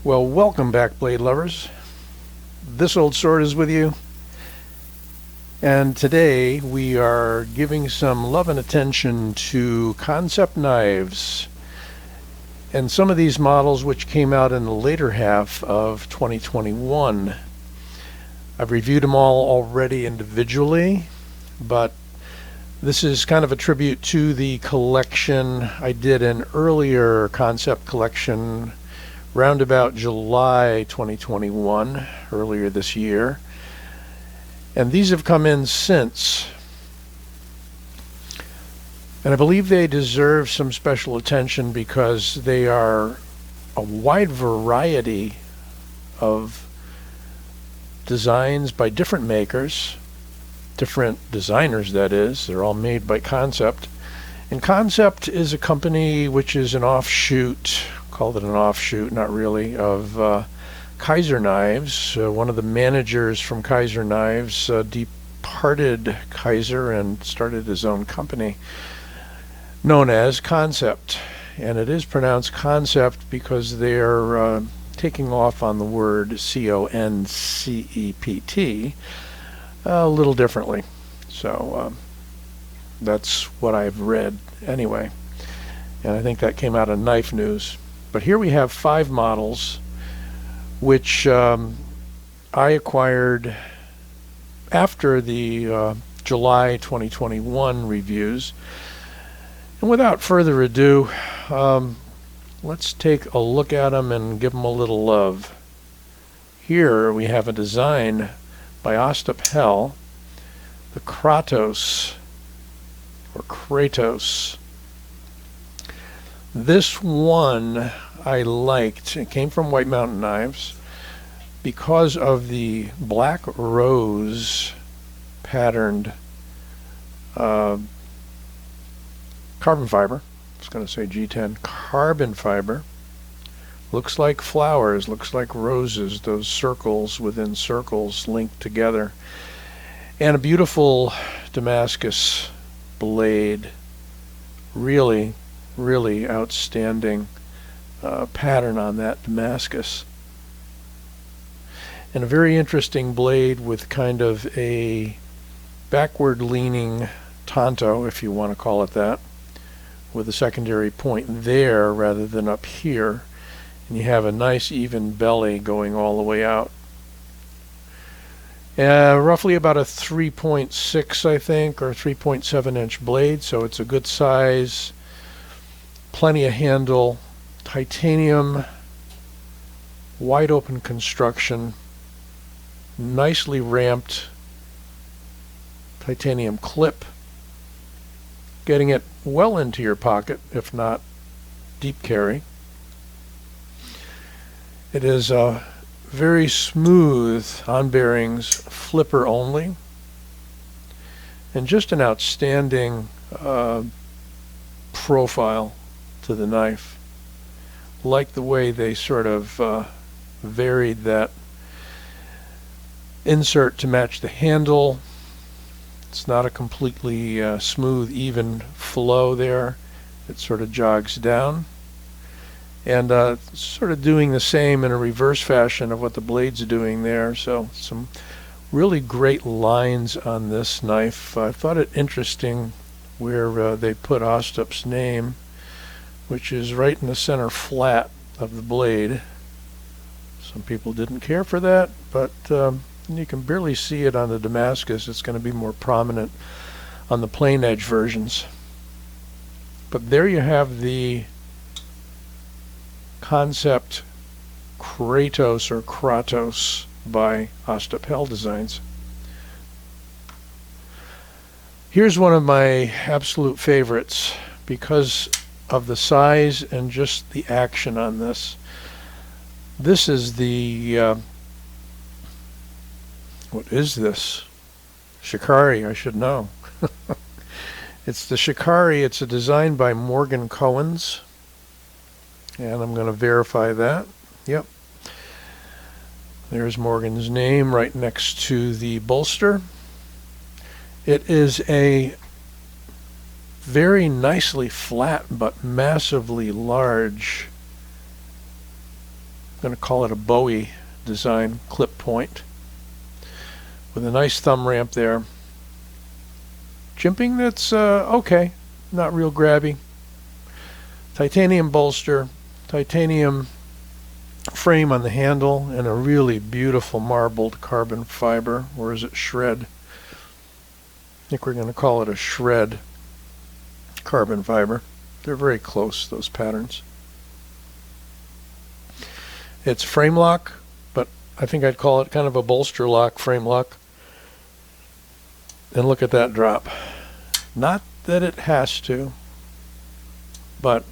Well, welcome back, blade lovers. This old sword is with you. And today we are giving some love and attention to Kansept knives. And some of these models which came out in the later half of 2021. I've reviewed them all already individually, but this is kind of a tribute to the collection I did an earlier Kansept collection round about July 2021, earlier this year. And these have come in since. And I believe they deserve some special attention because they are a wide variety of designs by different makers, different designers that is. They're all made by Kansept. And Kansept is a company which is an offshoot, called it an offshoot, not really, of Kaiser Knives. One of the managers from Kaiser Knives departed Kaiser and started his own company known as Kansept. And it is pronounced Concept because they're taking off on the word Concept a little differently. So that's what I've read anyway. And I think that came out of Knife News. But here we have 5 models which I acquired after the July 2021 reviews. And without further ado, let's take a look at them and give them a little love. Here we have a design by Ostap Hel, the Kratos, or Kratos. This one I liked. It came from White Mountain Knives because of the black rose patterned carbon fiber. I was going to say G10. Carbon fiber. Looks like flowers, looks like roses, those circles within circles linked together. And a beautiful Damascus blade. Really, really outstanding pattern on that Damascus. And a very interesting blade with kind of a backward leaning tanto, if you want to call it that, with a secondary point there rather than up here. And you have a nice even belly going all the way out. Roughly about a 3.6, I think, or 3.7 inch blade, so it's a good size, plenty of handle, titanium, wide open construction, nicely ramped titanium clip, getting it well into your pocket, if not deep carry. It is a very smooth on bearings, flipper only, and just an outstanding profile to the knife. Like the way they sort of varied that insert to match the handle. It's not a completely smooth, even flow there. It sort of jogs down. And sort of doing the same in a reverse fashion of what the blade's doing there. So some really great lines on this knife. I thought it interesting where they put Ostap's name, which is right in the center flat of the blade. Some people didn't care for that, but you can barely see it on the Damascus. It's going to be more prominent on the plain edge versions. But there you have the Kansept Kratos or Kratos by Ostap Hel Designs. Here's one of my absolute favorites because of the size and just the action on this. This is the what is this? Shikari, I should know. It's the Shikari. It's a design by Morgan Kohens. And I'm going to verify that. Yep. There's Morgan's name right next to the bolster. It is a very nicely flat but massively large going to call it a Bowie design clip point with a nice thumb ramp there. Jimping that's okay, not real grabby. Titanium bolster, titanium frame on the handle, and a really beautiful marbled carbon fiber, or is it shred? I think we're going to call it a shred carbon fiber. They're very close, those patterns. It's frame lock, but I think I'd call it kind of a bolster lock, frame lock. And look at that drop. Not that it has to, but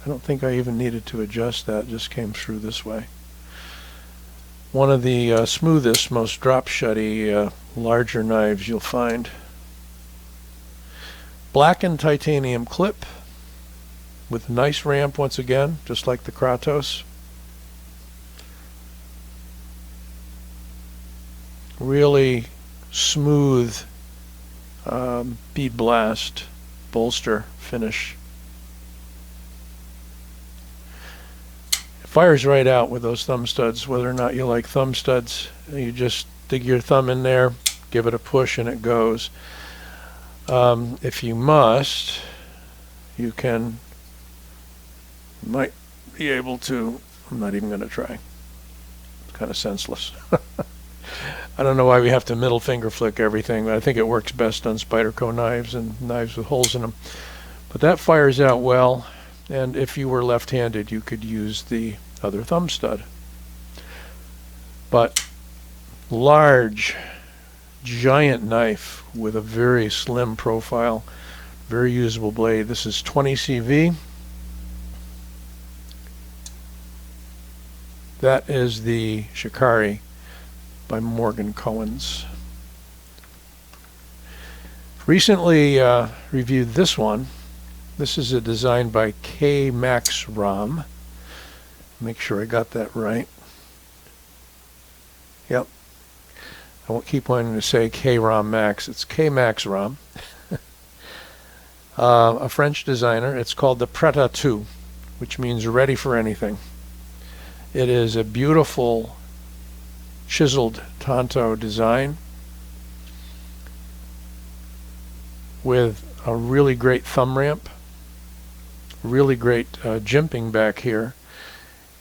I don't think I even needed to adjust that. It just came through this way. One of the smoothest, most drop shutty, larger knives you'll find. Blackened titanium clip with a nice ramp once again, just like the Kratos. Really smooth bead blast bolster finish. It fires right out with those thumb studs. Whether or not you like thumb studs, you just dig your thumb in there, give it a push, and it goes. If you must, you might be able to. I'm not even going to try. It's kind of senseless. I don't know why we have to middle finger flick everything, but I think it works best on Spyderco knives and knives with holes in them. But that fires out well, and if you were left-handed, you could use the other thumb stud. But large, giant knife with a very slim profile, very usable blade. This is 20 CV. That is the Shikari by Morgan Kohens. Recently reviewed this one. This is a design by Kmax Rom. Make sure I got that right. Yep. I won't keep wanting to say K-Rom Max. It's Kmax Rom. A French designer. It's called the Prêt à Tout, which means ready for anything. It is a beautiful chiseled tanto design with a really great thumb ramp, really great jimping back here,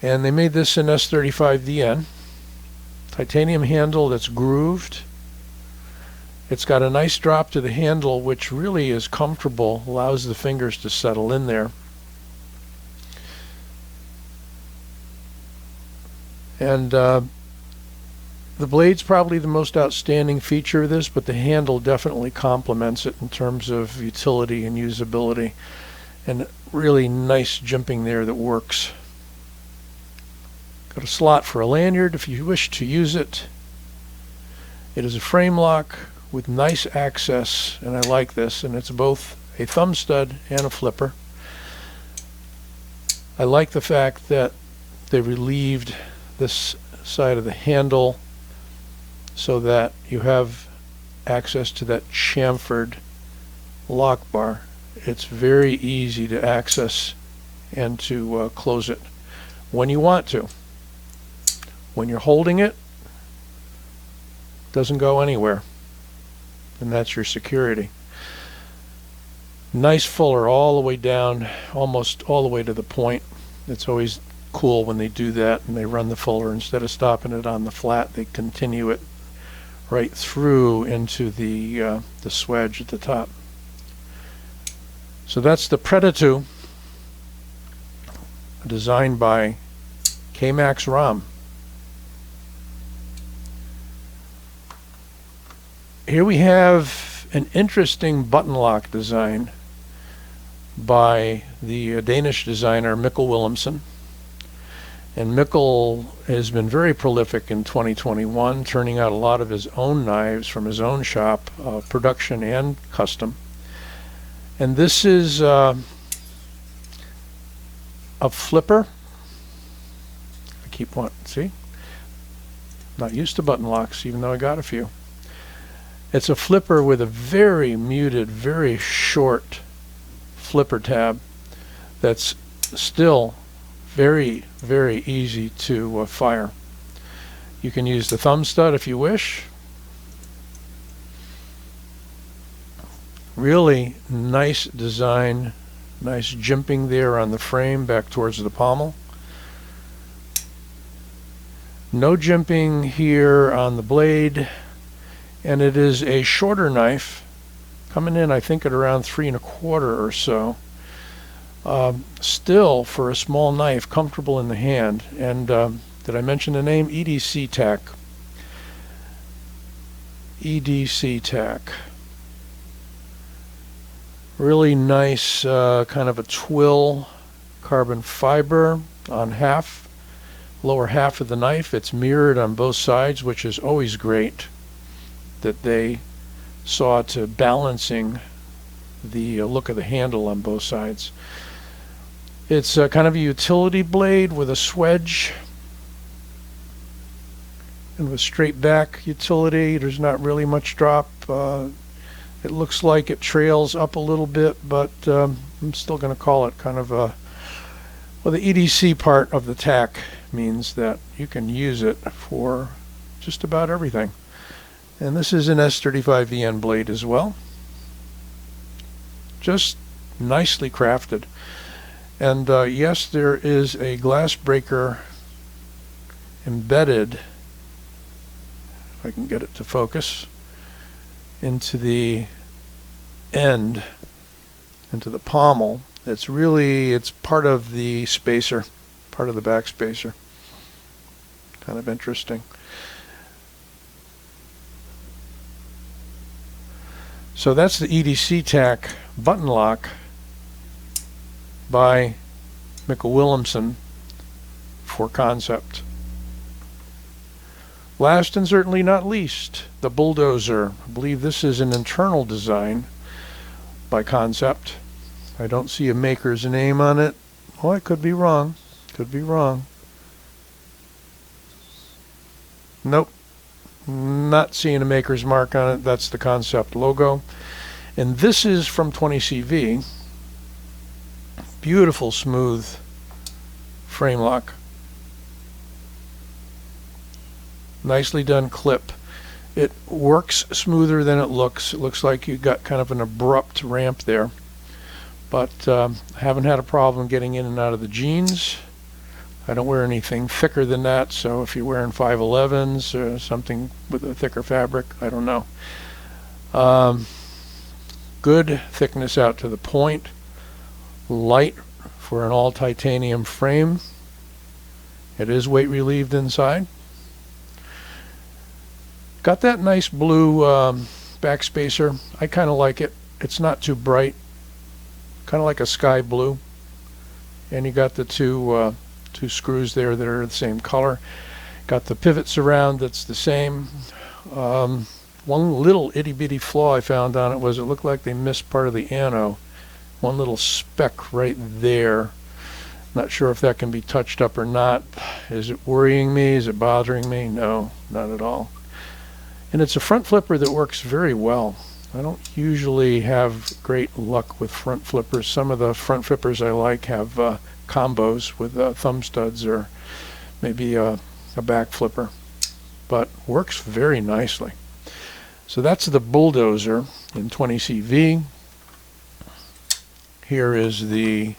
and they made this in S35DN. Titanium handle that's grooved. It's got a nice drop to the handle, which really is comfortable, allows the fingers to settle in there. And the blade's probably the most outstanding feature of this, but the handle definitely complements it in terms of utility and usability. And really nice jimping there that works. Got a slot for a lanyard if you wish to use it. It is a frame lock with nice access, and I like this, and it's both a thumb stud and a flipper. I like the fact that they relieved this side of the handle so that you have access to that chamfered lock bar. It's very easy to access and to close it when you want to. When you're holding it, it doesn't go anywhere, and that's your security. Nice fuller all the way down, almost all the way to the point. It's always cool when they do that and they run the fuller instead of stopping it on the flat. They continue it right through into the swedge at the top. So that's the Prêt à Tout, designed by Kmax Rom. Here we have an interesting button lock design by the Danish designer Mikkel Willumsen. And Mikkel has been very prolific in 2021, turning out a lot of his own knives from his own shop, production and custom. And this is a flipper. I keep wanting, see? Not used to button locks, even though I got a few. It's a flipper with a very muted, very short flipper tab that's still Very, very easy to fire. You can use the thumb stud if you wish. Really nice design, nice jimping there on the frame back towards the pommel. No jimping here on the blade, and it is a shorter knife, coming in I think at around 3 1/4 or so. Still, for a small knife, comfortable in the hand. And did I mention the name? EDC Tac. EDC Tac. Really nice kind of a twill carbon fiber on lower half of the knife. It's mirrored on both sides, which is always great that they saw to balancing the look of the handle on both sides. It's kind of a utility blade with a swedge and with straight back utility. There's not really much drop. It looks like it trails up a little bit, but I'm still going to call it kind of a, well, the EDC part of the tack means that you can use it for just about everything. And this is an S35VN blade as well. Just nicely crafted. And yes, there is a glass breaker embedded, if I can get it to focus, into the end, into the pommel. It's part of the spacer, part of the back spacer. Kind of interesting. So that's the EDC Tac button lock by Mikkel Willumsen for Kansept. Last and certainly not least, the Bulldozer. I believe this is an internal design by Kansept. I don't see a maker's name on it. Oh, I could be wrong. Could be wrong. Nope. Not seeing a maker's mark on it. That's the Kansept logo. And this is from 20CV. Beautiful, smooth frame lock. Nicely done clip. It works smoother than it looks. It looks like you got kind of an abrupt ramp there. But haven't had a problem getting in and out of the jeans. I don't wear anything thicker than that, so if you're wearing 511s or something with a thicker fabric, I don't know. Good thickness out to the point. Light for an all titanium frame. It is weight relieved inside. Got that nice blue backspacer. I kind of like it. It's not too bright. Kind of like a sky blue. And you got the two screws there that are the same color. Got the pivot surround that's the same. One little itty bitty flaw I found on it was it looked like they missed part of the ano. One little speck right there. Not sure if that can be touched up or not. Is it worrying me? Is it bothering me? No, not at all. And it's a front flipper that works very well. I don't usually have great luck with front flippers. Some of the front flippers I like have combos with thumb studs or maybe a back flipper, but works very nicely. So that's the Bulldozer in 20CV. Here is the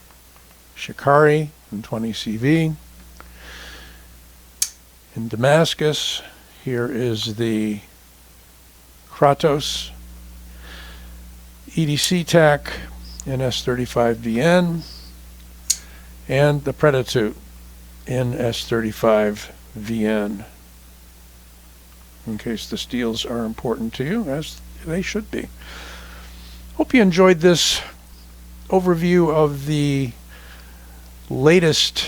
Shikari in 20CV. In Damascus, here is the Kratos EDC Tac in S35VN, and the Predatute in S35VN, in case the steels are important to you, as they should be. Hope you enjoyed this overview of the latest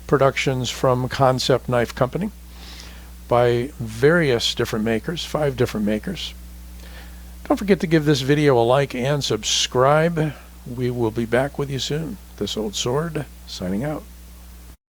productions from Kansept Knife Company by various different makers, 5 different makers. Don't forget to give this video a like and subscribe. We will be back with you soon. This Old Sword, signing out.